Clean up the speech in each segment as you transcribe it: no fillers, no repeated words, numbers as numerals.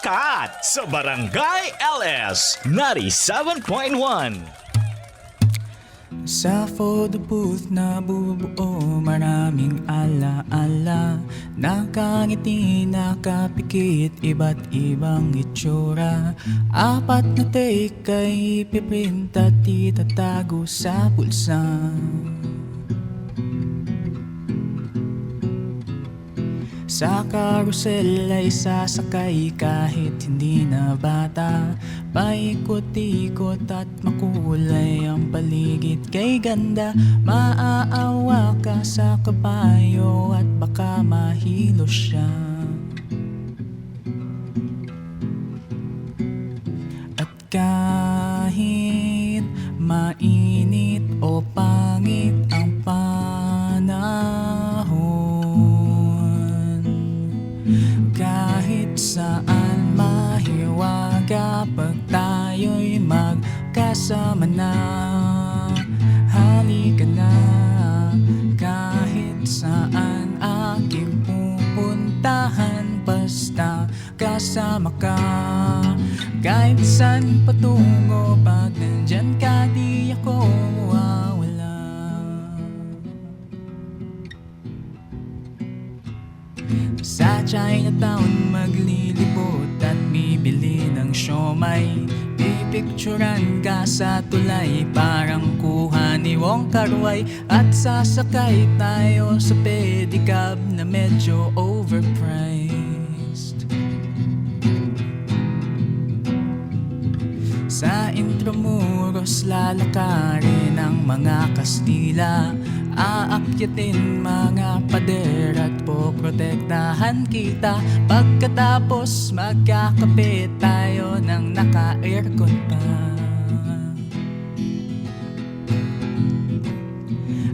Sikat sa Barangay LS 97.1. Sa photo booth na bubuo, maraming ala-ala. Nakangiti, nakapikit, iba't ibang itsura. Apat na take ay ipiprint at itatago sa pulsa. Sa carousel ay sasakay kahit hindi na bata. Paikot-ikot at makulay ang paligid kay ganda. Maaawa ka sa kabayo at baka mahilo siya. At kahit mainit o pangit ang panahon, kahit saan mahiwaga pag tayo'y magkasama na. Halika na, kahit saan aking pupuntahan, basta kasama ka. Kahit saan patungo, pag nandyan ka di ako mawawala. Sa Chinatown maglilibot at bibili ng siomay. Pipicturan ka sa tulay, parang kuha ni Wong Kar-wai. At sasakay tayo sa pedicab na medyo overpriced. Sa Intramuros lalakarin ang mga Kastila. Aakyatin mga pader at poprotektahan kita. Pagkatapos magkakape tayo ng naka-aircon pa.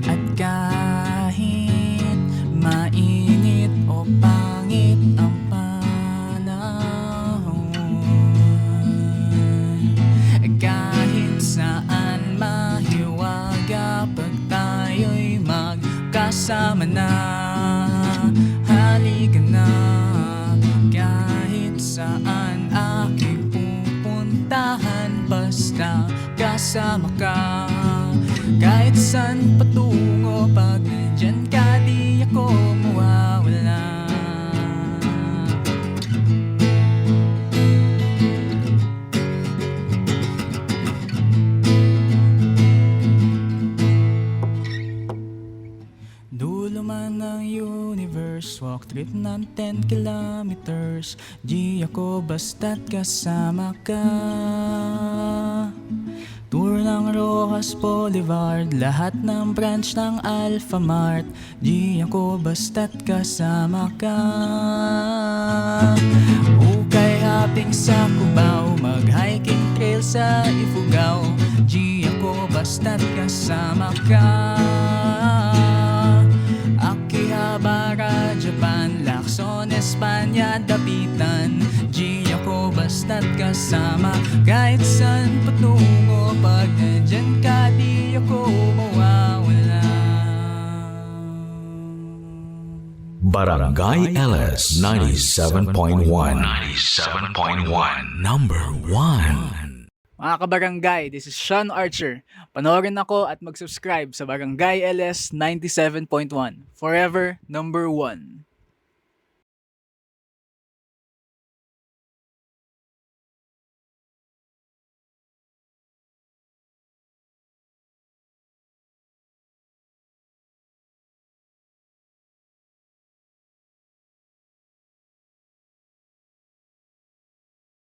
At kahit mainit o pangit ang panahon, kahit saan mahiwaga pag tayo'y magkasama na. Halika na, kahit saan aking pupuntahan, basta kasama ka. Kahit saan patungo, pag nandyan ka di ako mawawala. Dulo man ng universe, walk trip ng 10 kilometers. Di ako basta't kasama ka. Tour ng Rojas Boulevard, lahat ng branch ng Alphamart. Di ako basta't kasama ka. Ukay hopping sa Cubao, mag-hiking trail sa Ifugao. Di ako basta't kasama ka. Akihabara, Japan, Lacson, Espanya, Dapitan. Di ako basta't kasama. Kahit saan patungo, pag nandyan ka di ako mawawala. Barangay LS 97.1. 97.1. Number 1. Mga kabarangay, this is Sean Archer. Panoorin ako at mag-subscribe sa Barangay LS 97.1. Forever number 1.